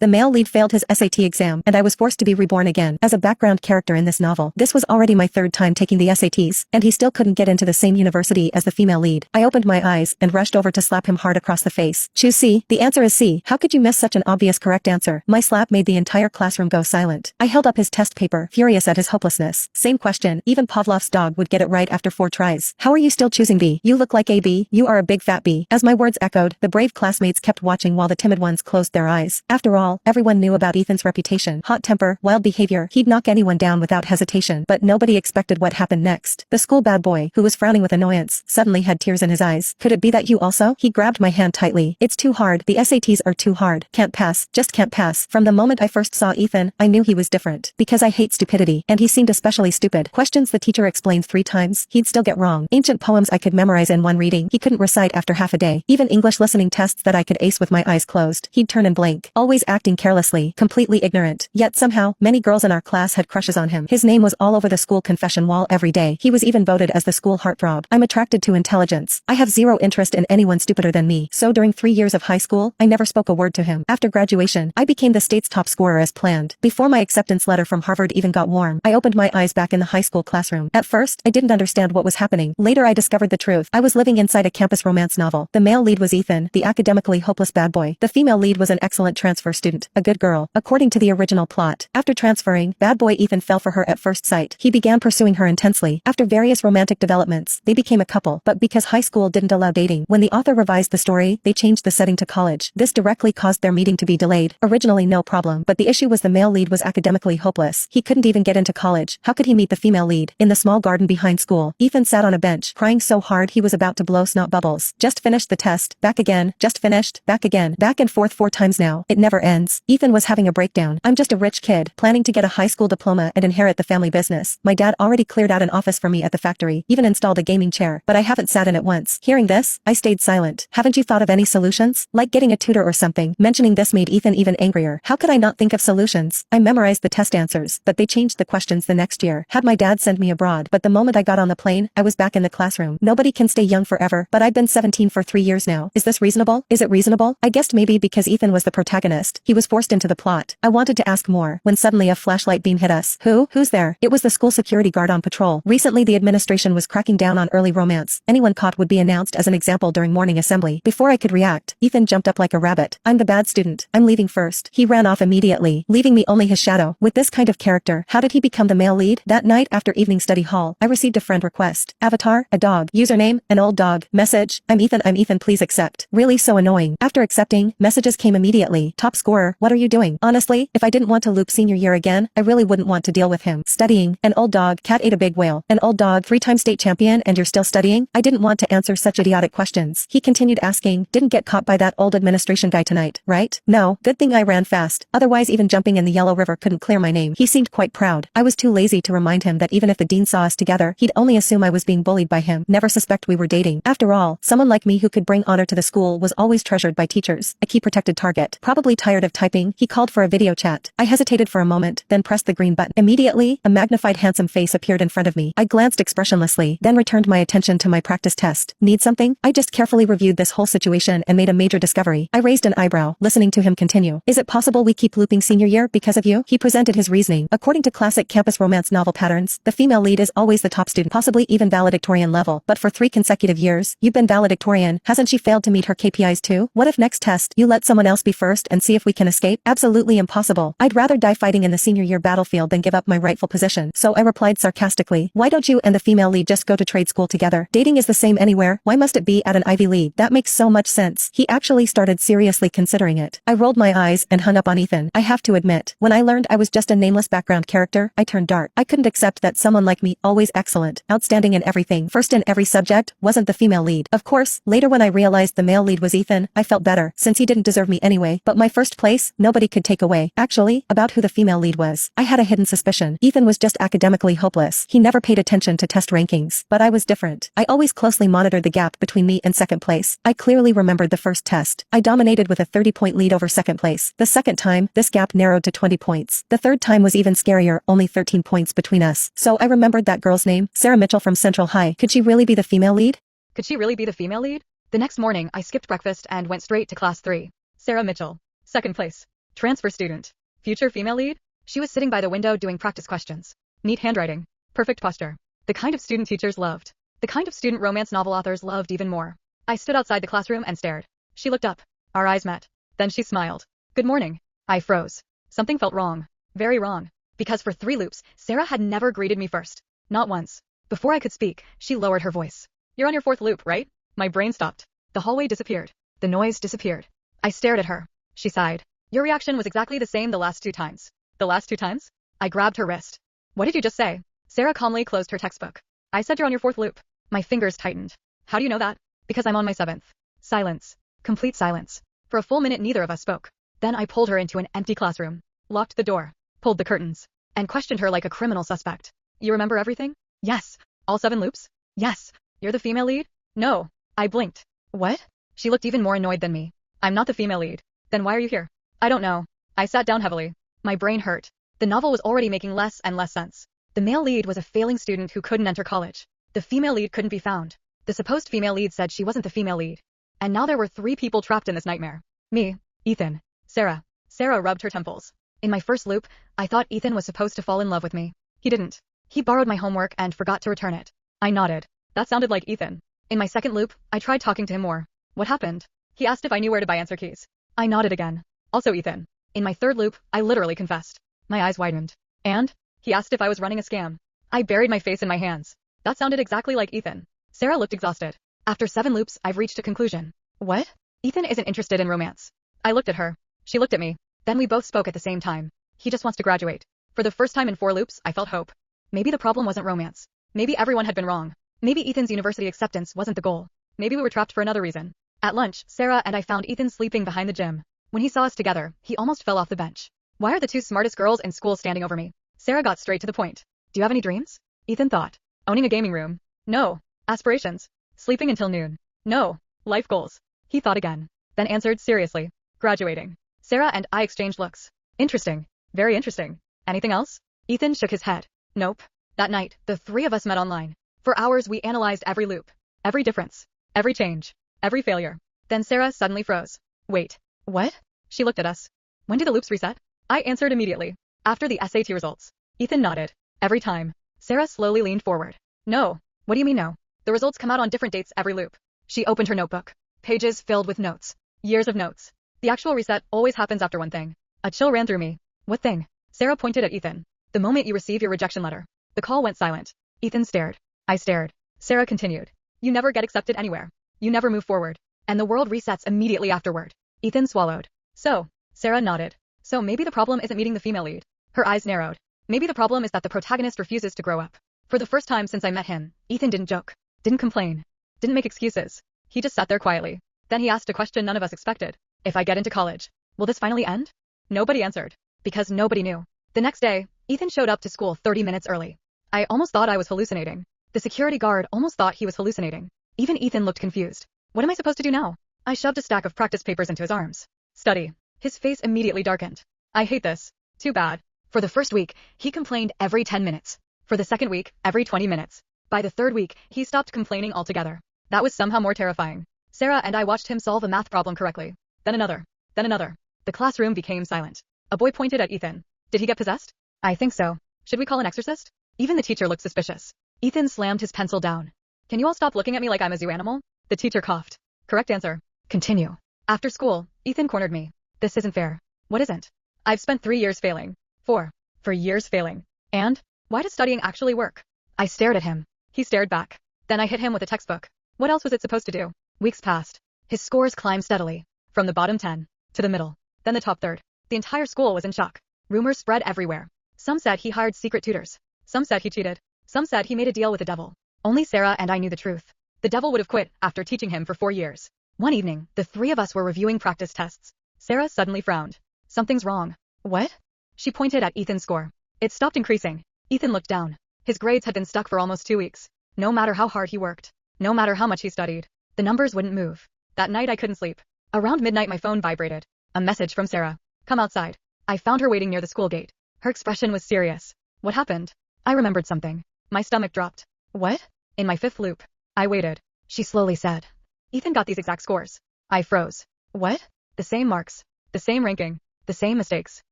The male lead failed his SAT exam, and I was forced to be reborn again as a background character in this novel. This was already my third time taking the SATs, and he still couldn't get into the same university as the female lead. I opened my eyes and rushed over to slap him hard across the face. Choose C. The answer is C. How could you miss such an obvious correct answer? My slap made the entire classroom go silent. I held up his test paper, furious at his hopelessness. Same question, even Pavlov's dog would get it right after 4 tries. How are you still choosing B? You look like a B. You are a big fat B. As my words echoed, the brave classmates kept watching while the timid ones closed their eyes. After all, everyone knew about Ethan's reputation. Hot temper, wild behavior, he'd knock anyone down without hesitation. But nobody expected what happened next. The school bad boy, who was frowning with annoyance, suddenly had tears in his eyes. Could it be that you also? He grabbed my hand tightly. It's too hard. The SATs are too hard. Can't pass. Just can't pass. From the moment I first saw Ethan, I knew he was different. Because I hate stupidity. And he seemed especially stupid. Questions the teacher explained 3 times, he'd still get wrong. Ancient poems I could memorize in one reading, he couldn't recite after half a day. Even English listening tests that I could ace with my eyes closed, he'd turn and blank. Always acting carelessly, completely ignorant. Yet somehow, many girls in our class had crushes on him. His name was all over the school confession wall every day. He was even voted as the school heartthrob. I'm attracted to intelligence. I have zero interest in anyone stupider than me. So during 3 years of high school, I never spoke a word to him. After graduation, I became the state's top scorer as planned. Before my acceptance letter from Harvard even got warm, I opened my eyes back in the high school classroom. At first, I didn't understand what was happening. Later I discovered the truth. I was living inside a campus romance novel. The male lead was Ethan, the academically hopeless bad boy. The female lead was an excellent transfer student, a good girl, according to the original plot. After transferring, bad boy Ethan fell for her at first sight. He began pursuing her intensely. After various romantic developments, they became a couple, but because high school didn't allow dating, when the author revised the story, they changed the setting to college. This directly caused their meeting to be delayed. Originally no problem, but the issue was the male lead was academically hopeless. He couldn't even get into college. How could he meet the female lead? In the small garden behind school, Ethan sat on a bench, crying so hard he was about to blow snot bubbles. Just finished the test, back again, just finished, back again, back and forth 4 times now. It never ends. Ethan was having a breakdown. I'm just a rich kid, planning to get a high school diploma and inherit the family business. My dad already cleared out an office for me at the factory, even installed a gaming chair, but I haven't sat in it once. Hearing this, I stayed silent. Haven't you thought of any solutions? Like getting a tutor or something? Mentioning this made Ethan even angrier. How could I not think of solutions? I memorized the test answers, but they changed the questions the next year. Had my dad send me abroad, but the moment I got on the plane, I was back in the classroom. Nobody can stay young forever, but I've been 17 for 3 years now. Is this reasonable? Is it reasonable? I guessed maybe because Ethan was the protagonist, he was forced into the plot. I wanted to ask more, when suddenly a flashlight beam hit us. Who's there? It was the school security guard on patrol. Recently the administration was cracking down on early romance. Anyone caught would be announced as an example during morning assembly. Before I could react, Ethan jumped up like a rabbit. I'm the bad student. I'm leaving first. He ran off immediately, leaving me only his shadow. With this kind of character, how did he become the male lead? That night after evening study hall, I received a friend request. Avatar, a dog. Username, an old dog. Message, I'm Ethan, please accept. Really so annoying. After accepting, messages came immediately. Top scorer, what are you doing? Honestly, if I didn't want to loop senior year again, I really wouldn't want to deal with him. Studying, an old dog, cat ate a big whale. An old dog, 3-time state champion and you're still studying? I didn't want to answer such idiotic questions. He continued asking, didn't get caught by that old administration guy tonight, right? No, good thing I ran fast. Otherwise even jumping in the Yellow River couldn't clear my name. He seemed quite proud. I was too lazy to remind him that even if the dean saw us together, he'd only assume I was being bullied by him, never suspect we were dating. After all, someone like me who could bring honor to the school was always treasured by teachers, a key protected target. Probably tired of typing, he called for a video chat. I hesitated for a moment, then pressed the green button. Immediately, a magnified handsome face appeared in front of me. I glanced expressionlessly, then returned my attention to my practice test. Need something? I just carefully reviewed this whole situation and made a major discovery. I raised an eyebrow, listening to him continue. Is it possible we keep looping senior year because of you? He presented his reasoning. According to classic campus romance novel patterns, the female lead is always the top student, possibly even valedictorian level, but for 3 consecutive years, you've been valedictorian. Hasn't she failed to meet her KPIs too? What if next test, you let someone else be first and see if we can escape? Absolutely impossible. I'd rather die fighting in the senior year battlefield than give up my rightful position. So I replied sarcastically, why don't you and the female lead just go to trade school together? Dating is the same anywhere. Why must it be at an Ivy League? That makes so much sense. He actually started seriously considering it. I rolled my eyes and hung up on Ethan. I have to admit, when I learned I was just a nameless background character, I turned dark. I couldn't accept that someone like me, always excellent, outstanding in everything, first in every subject, wasn't the female lead. Of course, later when I realized the male lead was Ethan, I felt better, since he didn't deserve me anyway, but my first place, nobody could take away. Actually, about who the female lead was, I had a hidden suspicion. Ethan was just academically hopeless. He never paid attention to test rankings, but I was different. I always closely monitored the gap between me and second place. I clearly remembered the first test. I dominated with a 30-point lead over second place. The second time, this gap narrowed to 20 points. The third time was even scarier, only 13 points between us. So I remembered that girl's name, Sarah Mitchell from Central High. Could she really be the female lead? Could she really be the female lead? The next morning, I skipped breakfast and went straight to class 3. Sarah Mitchell. Second place. Transfer student. Future female lead? She was sitting by the window doing practice questions. Neat handwriting. Perfect posture. The kind of student teachers loved. The kind of student romance novel authors loved even more. I stood outside the classroom and stared. She looked up. Our eyes met. Then she smiled. Good morning. I froze. Something felt wrong. Very wrong. Because for 3 loops, Sarah had never greeted me first. Not once. Before I could speak, she lowered her voice. You're on your 4th loop, right? My brain stopped. The hallway disappeared. The noise disappeared. I stared at her. She sighed. Your reaction was exactly the same the last 2 times. The last 2 times? I grabbed her wrist. What did you just say? Sarah calmly closed her textbook. I said you're on your 4th loop. My fingers tightened. How do you know that? Because I'm on my 7th. Silence. Complete silence. For a full minute neither of us spoke. Then I pulled her into an empty classroom, locked the door, pulled the curtains, and questioned her like a criminal suspect. You remember everything? Yes. All 7 loops? Yes. You're the female lead? No. I blinked. What? She looked even more annoyed than me. I'm not the female lead. Then why are you here? I don't know. I sat down heavily. My brain hurt. The novel was already making less and less sense. The male lead was a failing student who couldn't enter college. The female lead couldn't be found. The supposed female lead said she wasn't the female lead. And now there were 3 people trapped in this nightmare. Me, Ethan, Sarah. Sarah rubbed her temples. In my first loop, I thought Ethan was supposed to fall in love with me. He didn't. He borrowed my homework and forgot to return it. I nodded. That sounded like Ethan. In my second loop, I tried talking to him more. What happened? He asked if I knew where to buy answer keys. I nodded again. Also Ethan. In my third loop, I literally confessed. My eyes widened. And? He asked if I was running a scam. I buried my face in my hands. That sounded exactly like Ethan. Sarah looked exhausted. After 7 loops, I've reached a conclusion. What? Ethan isn't interested in romance. I looked at her. She looked at me. Then we both spoke at the same time. He just wants to graduate. For the first time in 4 loops, I felt hope. Maybe the problem wasn't romance. Maybe everyone had been wrong. Maybe Ethan's university acceptance wasn't the goal. Maybe we were trapped for another reason. At lunch, Sarah and I found Ethan sleeping behind the gym. When he saw us together, he almost fell off the bench. Why are the 2 smartest girls in school standing over me? Sarah got straight to the point. Do you have any dreams? Ethan thought. Owning a gaming room. No. Aspirations. Sleeping until noon. No. Life goals. He thought again. Then answered seriously. Graduating. Sarah and I exchanged looks. Interesting. Very interesting. Anything else? Ethan shook his head. Nope. That night, the 3 of us met online. For hours we analyzed every loop. Every difference. Every change. Every failure. Then Sarah suddenly froze. Wait. What? She looked at us. When do the loops reset? I answered immediately. After the SAT results. Ethan nodded. Every time. Sarah slowly leaned forward. No. What do you mean no? The results come out on different dates every loop. She opened her notebook. Pages filled with notes. Years of notes. The actual reset always happens after one thing. A chill ran through me. What thing? Sarah pointed at Ethan. The moment you receive your rejection letter. The call went silent. Ethan stared. I stared. Sarah continued. You never get accepted anywhere. You never move forward. And the world resets immediately afterward. Ethan swallowed. So. Sarah nodded. So maybe the problem isn't meeting the female lead. Her eyes narrowed. Maybe the problem is that the protagonist refuses to grow up. For the first time since I met him, Ethan didn't joke. Didn't complain. Didn't make excuses. He just sat there quietly. Then he asked a question none of us expected. If I get into college, will this finally end? Nobody answered. Because nobody knew. The next day, Ethan showed up to school 30 minutes early. I almost thought I was hallucinating. The security guard almost thought he was hallucinating. Even Ethan looked confused. What am I supposed to do now? I shoved a stack of practice papers into his arms. Study. His face immediately darkened. I hate this. Too bad. For the first week, he complained every 10 minutes. For the second week, every 20 minutes. By the third week, he stopped complaining altogether. That was somehow more terrifying. Sarah and I watched him solve a math problem correctly. Then another. Then another. The classroom became silent. A boy pointed at Ethan. Did he get possessed? I think so. Should we call an exorcist? Even the teacher looked suspicious. Ethan slammed his pencil down. Can you all stop looking at me like I'm a zoo animal? The teacher coughed. Correct answer. Continue. After school, Ethan cornered me. This isn't fair. What isn't? I've spent 3 years failing. 4. For years failing. And? Why does studying actually work? I stared at him. He stared back. Then I hit him with a textbook. What else was it supposed to do? Weeks passed. His scores climbed steadily. From the bottom 10. To the middle. Then the top third. The entire school was in shock. Rumors spread everywhere. Some said he hired secret tutors. Some said he cheated. Some said he made a deal with the devil. Only Sarah and I knew the truth. The devil would have quit after teaching him for 4 years. One evening, the 3 of us were reviewing practice tests. Sarah suddenly frowned. Something's wrong. What? She pointed at Ethan's score. It stopped increasing. Ethan looked down. His grades had been stuck for almost 2 weeks. No matter how hard he worked. No matter how much he studied. The numbers wouldn't move. That night I couldn't sleep. Around midnight my phone vibrated. A message from Sarah. Come outside. I found her waiting near the school gate. Her expression was serious. What happened? I remembered something. My stomach dropped. What? In my 5th loop. I waited. She slowly said. Ethan got these exact scores. I froze. What? The same marks. The same ranking. The same mistakes.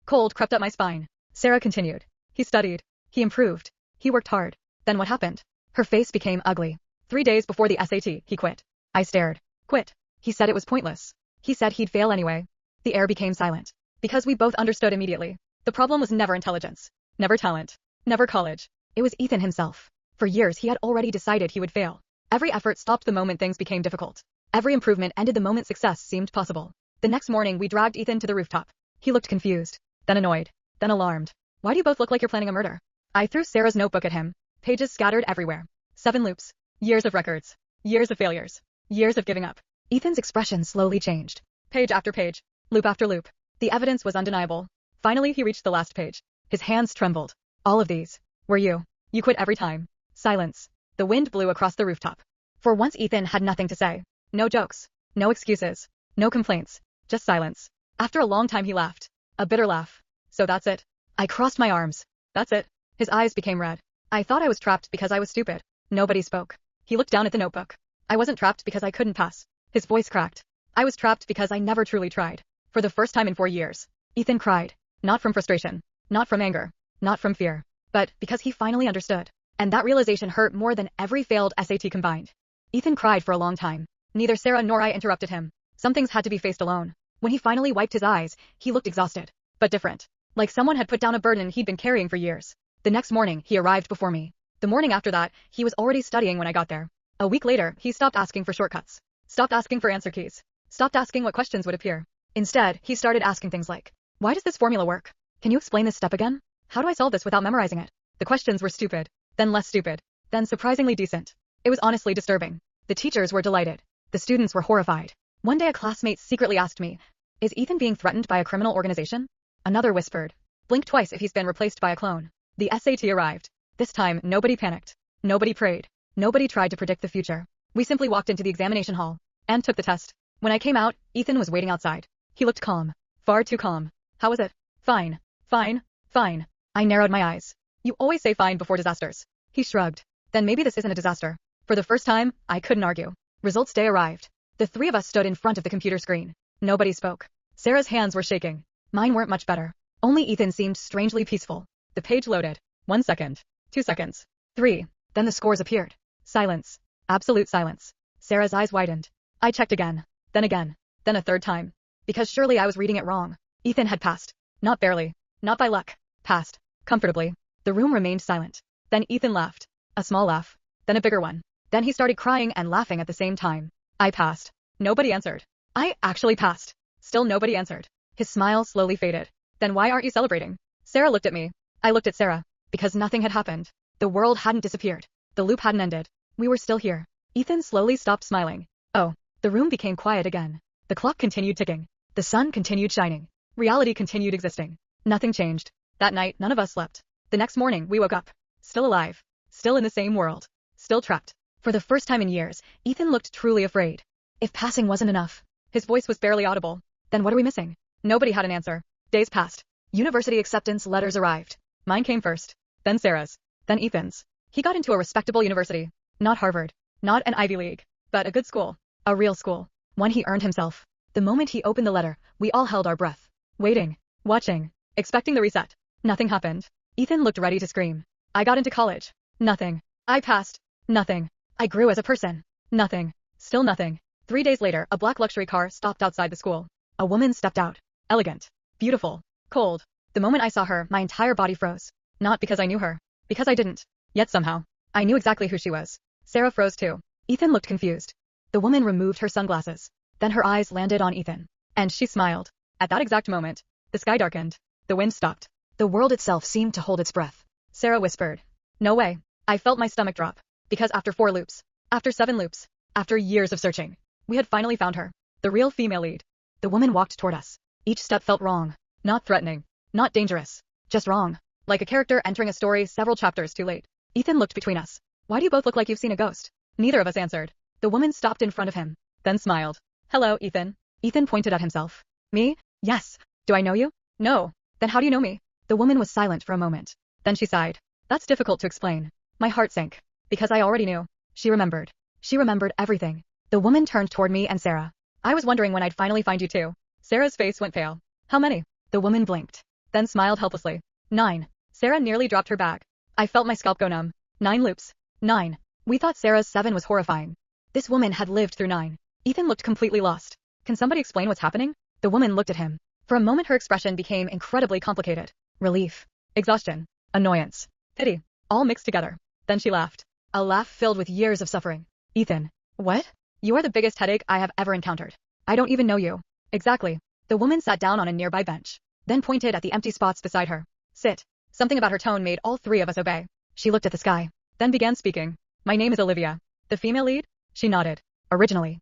Cold crept up my spine. Sarah continued. He studied. He improved. He worked hard. Then what happened? Her face became ugly. 3 days before the SAT, he quit. I stared. Quit. He said it was pointless. He said he'd fail anyway. The air became silent. Because we both understood immediately. The problem was never intelligence. Never talent. Never college. It was Ethan himself. For years he had already decided he would fail. Every effort stopped the moment things became difficult. Every improvement ended the moment success seemed possible. The next morning we dragged Ethan to the rooftop. He looked confused. Then annoyed. Then alarmed. Why do you both look like you're planning a murder? I threw Sarah's notebook at him. Pages scattered everywhere. 7 loops. Years of records. Years of failures. Years of giving up. Ethan's expression slowly changed. Page after page. Loop after loop. The evidence was undeniable. Finally he reached the last page. His hands trembled. All of these. Were you. You quit every time. Silence. The wind blew across the rooftop. For once Ethan had nothing to say. No jokes. No excuses. No complaints. Just silence. After a long time he laughed. A bitter laugh. So that's it. I crossed my arms. That's it. His eyes became red. I thought I was trapped because I was stupid. Nobody spoke. He looked down at the notebook. I wasn't trapped because I couldn't pass. His voice cracked. I was trapped because I never truly tried. For the first time in 4 years. Ethan cried. Not from frustration. Not from anger. Not from fear. But because he finally understood. And that realization hurt more than every failed SAT combined. Ethan cried for a long time. Neither Sarah nor I interrupted him. Some things had to be faced alone. When he finally wiped his eyes, he looked exhausted. But different. Like someone had put down a burden he'd been carrying for years. The next morning, he arrived before me. The morning after that, he was already studying when I got there. A week later, he stopped asking for shortcuts. Stopped asking for answer keys. Stopped asking what questions would appear. Instead, he started asking things like, why does this formula work? Can you explain this step again? How do I solve this without memorizing it? The questions were stupid. Then less stupid. Then surprisingly decent. It was honestly disturbing. The teachers were delighted. The students were horrified. One day a classmate secretly asked me, is Ethan being threatened by a criminal organization? Another whispered, blink twice if he's been replaced by a clone. The SAT arrived. This time, nobody panicked. Nobody prayed. Nobody tried to predict the future. We simply walked into the examination hall and took the test. When I came out, Ethan was waiting outside. He looked calm. Far too calm. How was it? Fine. Fine. Fine. I narrowed my eyes. You always say fine before disasters. He shrugged. Then maybe this isn't a disaster. For the first time, I couldn't argue. Results day arrived. The 3 of us stood in front of the computer screen. Nobody spoke. Sarah's hands were shaking. Mine weren't much better. Only Ethan seemed strangely peaceful. The page loaded. 1 second. 2 seconds. 3. Then the scores appeared. Silence. Absolute silence. Sarah's eyes widened. I checked again. Then again. Then a third time. Because surely I was reading it wrong. Ethan had passed. Not barely. Not by luck. Passed. Comfortably. The room remained silent. Then Ethan laughed. A small laugh. Then a bigger one. Then he started crying and laughing at the same time. I passed. Nobody answered. I actually passed. Still nobody answered. His smile slowly faded. Then why aren't you celebrating? Sarah looked at me. I looked at Sarah. Because nothing had happened. The world hadn't disappeared. The loop hadn't ended. We were still here. Ethan slowly stopped smiling. Oh. The room became quiet again. The clock continued ticking. The sun continued shining. Reality continued existing. Nothing changed. That night, none of us slept. The next morning, we woke up. Still alive. Still in the same world. Still trapped. For the first time in years, Ethan looked truly afraid. If passing wasn't enough. His voice was barely audible. Then what are we missing? Nobody had an answer. Days passed. University acceptance letters arrived. Mine came first. Then Sarah's. Then Ethan's. He got into a respectable university. Not Harvard. Not an Ivy League. But a good school. A real school. One he earned himself. The moment he opened the letter, we all held our breath. Waiting. Watching. Expecting the reset. Nothing happened. Ethan looked ready to scream. I got into college. Nothing. I passed. Nothing. I grew as a person. Nothing. Still nothing. 3 days later, a black luxury car stopped outside the school. A woman stepped out. Elegant. Beautiful. Cold. The moment I saw her, my entire body froze. Not because I knew her. Because I didn't. Yet somehow. I knew exactly who she was. Sarah froze too. Ethan looked confused. The woman removed her sunglasses. Then her eyes landed on Ethan. And she smiled. At that exact moment, the sky darkened. The wind stopped. The world itself seemed to hold its breath. Sarah whispered. No way. I felt my stomach drop. Because after 4 loops, after 7 loops, after years of searching, we had finally found her. The real female lead. The woman walked toward us. Each step felt wrong. Not threatening. Not dangerous. Just wrong. Like a character entering a story several chapters too late. Ethan looked between us. Why do you both look like you've seen a ghost? Neither of us answered. The woman stopped in front of him. Then smiled. Hello, Ethan. Ethan pointed at himself. Me? Yes. Do I know you? No. Then how do you know me? The woman was silent for a moment. Then she sighed. That's difficult to explain. My heart sank. Because I already knew. She remembered. She remembered everything. The woman turned toward me and Sarah. I was wondering when I'd finally find you too. Sarah's face went pale. How many? The woman blinked, then smiled helplessly. 9. Sarah nearly dropped her bag. I felt my scalp go numb. 9 loops. 9. We thought Sarah's 7 was horrifying. This woman had lived through 9. Ethan looked completely lost. Can somebody explain what's happening? The woman looked at him. For a moment her expression became incredibly complicated. Relief, exhaustion, annoyance, pity, all mixed together. Then she laughed. A laugh filled with years of suffering. Ethan. What? You are the biggest headache I have ever encountered. I don't even know you. Exactly. The woman sat down on a nearby bench, then pointed at the empty spots beside her. Sit. Something about her tone made all 3 of us obey. She looked at the sky, then began speaking. My name is Olivia. The female lead? She nodded. Originally.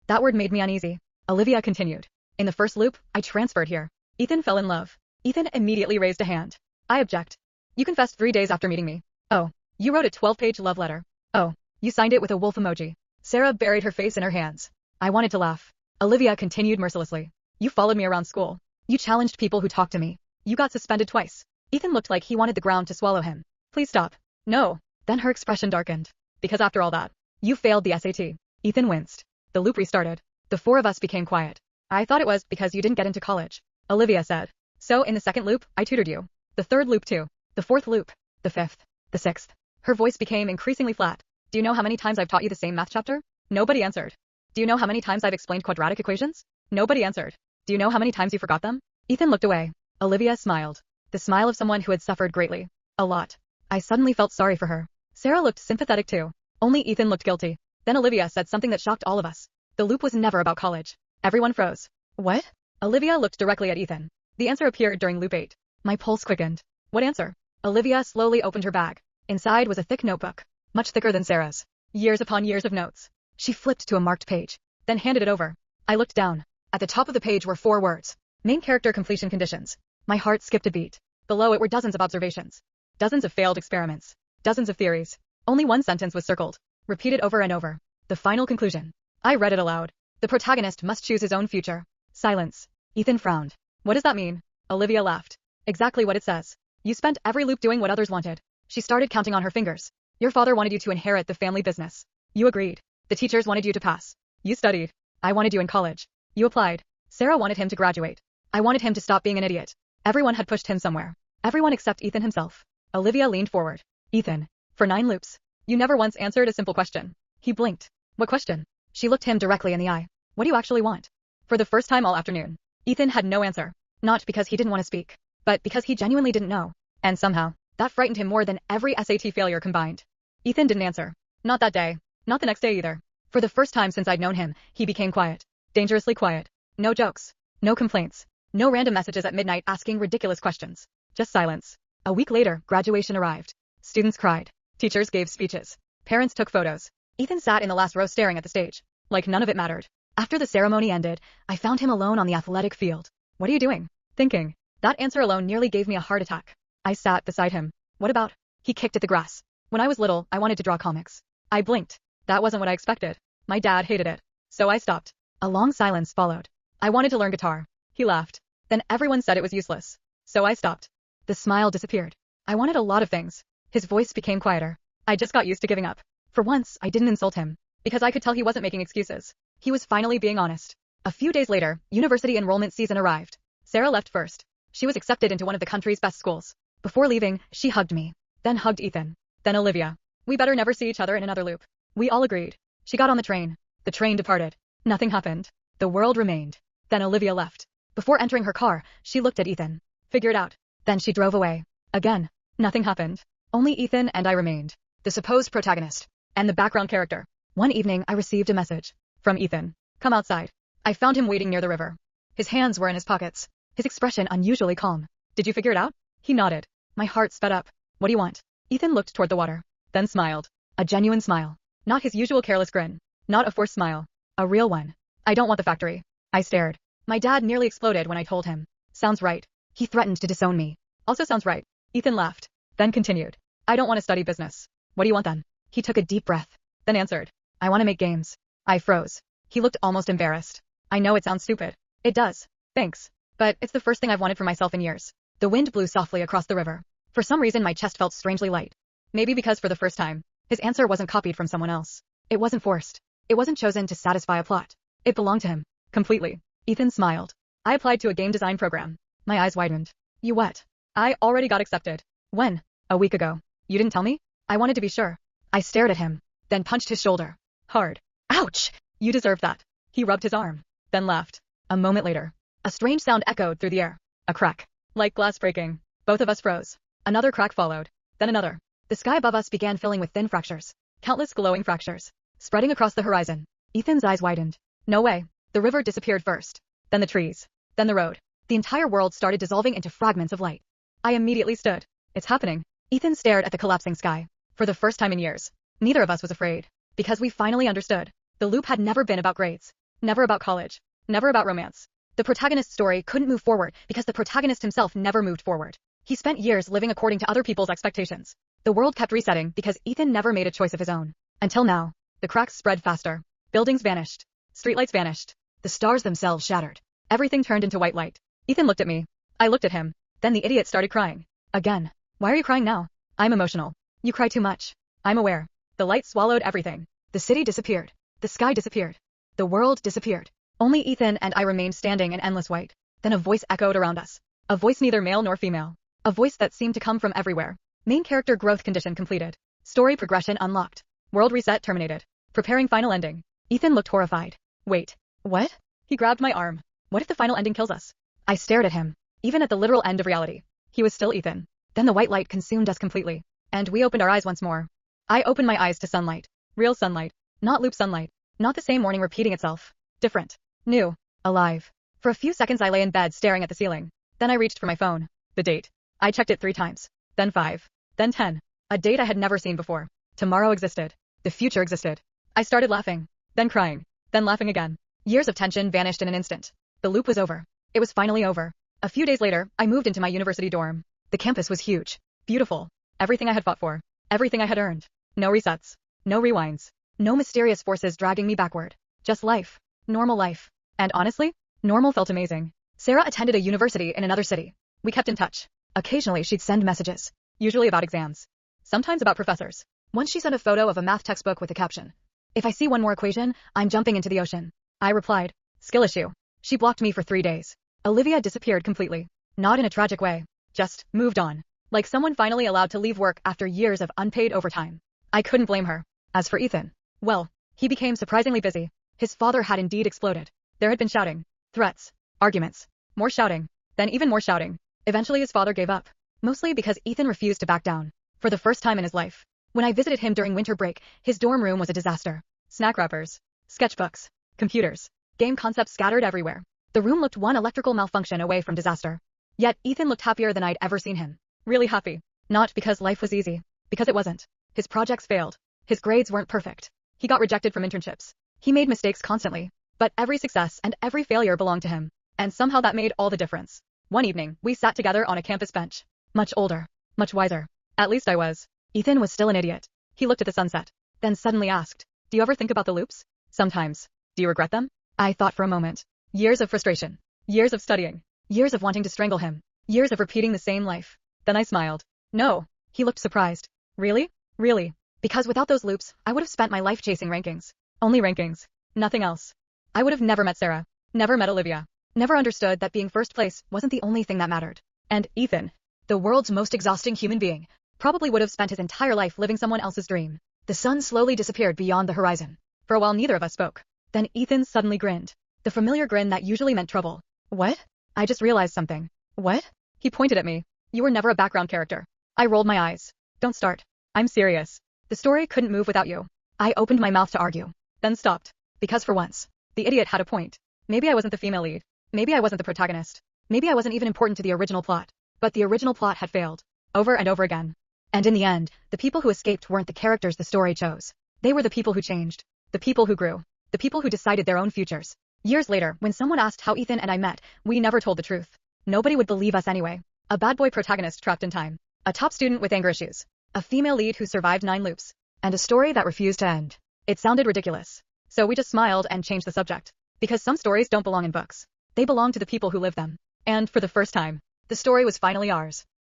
That word made me uneasy. Olivia continued. In the first loop, I transferred here. Ethan fell in love. Ethan immediately raised a hand. I object. You confessed 3 days after meeting me. Oh. You wrote a 12-page love letter. Oh. You signed it with a wolf emoji. Sarah buried her face in her hands. I wanted to laugh. Olivia continued mercilessly. You followed me around school. You challenged people who talked to me. You got suspended twice. Ethan looked like he wanted the ground to swallow him. Please stop. No. Then her expression darkened. Because after all that, you failed the SAT. Ethan winced. The loop restarted. The 4 of us became quiet. I thought it was because you didn't get into college. Olivia said. So in the second loop, I tutored you. The third loop too. The fourth loop. The fifth. The sixth. Her voice became increasingly flat. Do you know how many times I've taught you the same math chapter? Nobody answered. Do you know how many times I've explained quadratic equations? Nobody answered. Do you know how many times you forgot them? Ethan looked away. Olivia smiled. The smile of someone who had suffered greatly. A lot. I suddenly felt sorry for her. Sarah looked sympathetic too. Only Ethan looked guilty. Then Olivia said something that shocked all of us. The loop was never about college. Everyone froze. What? Olivia looked directly at Ethan. The answer appeared during loop 8. My pulse quickened. What answer? Olivia slowly opened her bag. Inside was a thick notebook. Much thicker than Sarah's. Years upon years of notes. She flipped to a marked page, then handed it over. I looked down. At the top of the page were 4 words. Main character completion conditions. My heart skipped a beat. Below it were dozens of observations. Dozens of failed experiments. Dozens of theories. Only one sentence was circled. Repeated over and over. The final conclusion. I read it aloud. The protagonist must choose his own future. Silence. Ethan frowned. What does that mean? Olivia laughed. Exactly what it says. You spent every loop doing what others wanted. She started counting on her fingers. Your father wanted you to inherit the family business. You agreed. The teachers wanted you to pass. You studied. I wanted you in college. You applied. Sarah wanted him to graduate. I wanted him to stop being an idiot. Everyone had pushed him somewhere. Everyone except Ethan himself. Olivia leaned forward. Ethan. For 9 loops. You never once answered a simple question. He blinked. What question? She looked him directly in the eye. What do you actually want? For the first time all afternoon, Ethan had no answer. Not because he didn't want to speak, but because he genuinely didn't know. And somehow, that frightened him more than every SAT failure combined. Ethan didn't answer. Not that day. Not the next day either. For the first time since I'd known him, he became quiet. Dangerously quiet. No jokes. No complaints. No random messages at midnight asking ridiculous questions. Just silence. A week later, graduation arrived. Students cried. Teachers gave speeches. Parents took photos. Ethan sat in the last row staring at the stage. Like none of it mattered. After the ceremony ended, I found him alone on the athletic field. What are you doing? Thinking. That answer alone nearly gave me a heart attack. I sat beside him. What about? He kicked at the grass. When I was little, I wanted to draw comics. I blinked. That wasn't what I expected. My dad hated it. So I stopped. A long silence followed. I wanted to learn guitar. He laughed. Then everyone said it was useless. So I stopped. The smile disappeared. I wanted a lot of things. His voice became quieter. I just got used to giving up. For once, I didn't insult him. Because I could tell he wasn't making excuses. He was finally being honest. A few days later, university enrollment season arrived. Sarah left first. She was accepted into one of the country's best schools. Before leaving, she hugged me. Then hugged Ethan. Then Olivia. We better never see each other in another loop. We all agreed. She got on the train. The train departed. Nothing happened. The world remained. Then Olivia left. Before entering her car, she looked at Ethan. Figure it out. Then she drove away. Again. Nothing happened. Only Ethan and I remained. The supposed protagonist. And the background character. One evening I received a message. From Ethan. Come outside. I found him waiting near the river. His hands were in his pockets. His expression unusually calm. Did you figure it out? He nodded. My heart sped up. What do you want? Ethan looked toward the water. Then smiled. A genuine smile. Not his usual careless grin. Not a forced smile. A real one. I don't want the factory. I stared. My dad nearly exploded when I told him. Sounds right. He threatened to disown me. Also sounds right. Ethan laughed. Then continued. I don't want to study business. What do you want then? He took a deep breath. Then answered. I want to make games. I froze. He looked almost embarrassed. I know it sounds stupid. It does. Thanks. But it's the first thing I've wanted for myself in years. The wind blew softly across the river. For some reason my chest felt strangely light. Maybe because for the first time, his answer wasn't copied from someone else. It wasn't forced. It wasn't chosen to satisfy a plot. It belonged to him. Completely. Ethan smiled. I applied to a game design program. My eyes widened. You what? I already got accepted. When? A week ago. You didn't tell me? I wanted to be sure. I stared at him, then punched his shoulder. Hard. Ouch! You deserved that. He rubbed his arm, then laughed. A moment later, a strange sound echoed through the air. A crack. Like glass breaking. Both of us froze. Another crack followed. Then another. The sky above us began filling with thin fractures. Countless glowing fractures. Spreading across the horizon. Ethan's eyes widened. No way. The river disappeared first. Then the trees. Then the road. The entire world started dissolving into fragments of light. I immediately stood. It's happening. Ethan stared at the collapsing sky. For the first time in years, neither of us was afraid. Because we finally understood. The loop had never been about grades. Never about college. Never about romance. The protagonist's story couldn't move forward because the protagonist himself never moved forward. He spent years living according to other people's expectations. The world kept resetting because Ethan never made a choice of his own. Until now, the cracks spread faster. Buildings vanished. Streetlights vanished. The stars themselves shattered. Everything turned into white light. Ethan looked at me. I looked at him. Then the idiot started crying. Again. Why are you crying now? I'm emotional. You cry too much. I'm aware. The light swallowed everything. The city disappeared. The sky disappeared. The world disappeared. Only Ethan and I remained standing in endless white. Then a voice echoed around us. A voice neither male nor female. A voice that seemed to come from everywhere. Main character growth condition completed. Story progression unlocked. World reset terminated. Preparing final ending. Ethan looked horrified. Wait. What? He grabbed my arm. What if the final ending kills us? I stared at him. Even at the literal end of reality. He was still Ethan. Then the white light consumed us completely. And we opened our eyes once more. I opened my eyes to sunlight. Real sunlight. Not loop sunlight. Not the same morning repeating itself. Different. New. Alive. For a few seconds I lay in bed staring at the ceiling. Then I reached for my phone. The date. I checked it 3 times. Then 5. Then 10. A date I had never seen before. Tomorrow existed. The future existed. I started laughing. Then crying. Then laughing again. Years of tension vanished in an instant. The loop was over. It was finally over. A few days later, I moved into my university dorm. The campus was huge. Beautiful. Everything I had fought for. Everything I had earned. No resets. No rewinds. No mysterious forces dragging me backward. Just life. Normal life. And honestly, normal felt amazing. Sarah attended a university in another city. We kept in touch. Occasionally she'd send messages. Usually about exams. Sometimes about professors. Once she sent a photo of a math textbook with a caption. If I see one more equation, I'm jumping into the ocean. I replied. Skill issue. She blocked me for 3 days. Olivia disappeared completely. Not in a tragic way. Just moved on. Like someone finally allowed to leave work after years of unpaid overtime. I couldn't blame her. As for Ethan, well, he became surprisingly busy. His father had indeed exploded. There had been shouting, threats, arguments, more shouting, then even more shouting. Eventually his father gave up. Mostly because Ethan refused to back down. For the first time in his life. When I visited him during winter break, his dorm room was a disaster. Snack wrappers, sketchbooks, computers, game concepts scattered everywhere. The room looked one electrical malfunction away from disaster. Yet Ethan looked happier than I'd ever seen him. Really happy. Not because life was easy. Because it wasn't. His projects failed. His grades weren't perfect. He got rejected from internships. He made mistakes constantly. But every success and every failure belonged to him. And somehow that made all the difference. One evening, we sat together on a campus bench. Much older. Much wiser. At least I was. Ethan was still an idiot. He looked at the sunset. Then suddenly asked, do you ever think about the loops? Sometimes. Do you regret them? I thought for a moment. Years of frustration. Years of studying. Years of wanting to strangle him. Years of repeating the same life. Then I smiled. No. He looked surprised. Really? Really? Because without those loops, I would have spent my life chasing rankings. Only rankings. Nothing else. I would have never met Sarah. Never met Olivia. Never understood that being first place wasn't the only thing that mattered. And Ethan, the world's most exhausting human being, probably would have spent his entire life living someone else's dream. The sun slowly disappeared beyond the horizon. For a while neither of us spoke. Then Ethan suddenly grinned. The familiar grin that usually meant trouble. What? I just realized something. What? He pointed at me. You were never a background character. I rolled my eyes. Don't start. I'm serious. The story couldn't move without you. I opened my mouth to argue. Then stopped. Because for once, the idiot had a point. Maybe I wasn't the female lead. Maybe I wasn't the protagonist. Maybe I wasn't even important to the original plot. But the original plot had failed. Over and over again. And in the end, the people who escaped weren't the characters the story chose. They were the people who changed. The people who grew. The people who decided their own futures. Years later, when someone asked how Ethan and I met, we never told the truth. Nobody would believe us anyway. A bad boy protagonist trapped in time. A top student with anger issues. A female lead who survived 9 loops. And a story that refused to end. It sounded ridiculous. So we just smiled and changed the subject. Because some stories don't belong in books. They belong to the people who live them. And for the first time, the story was finally ours.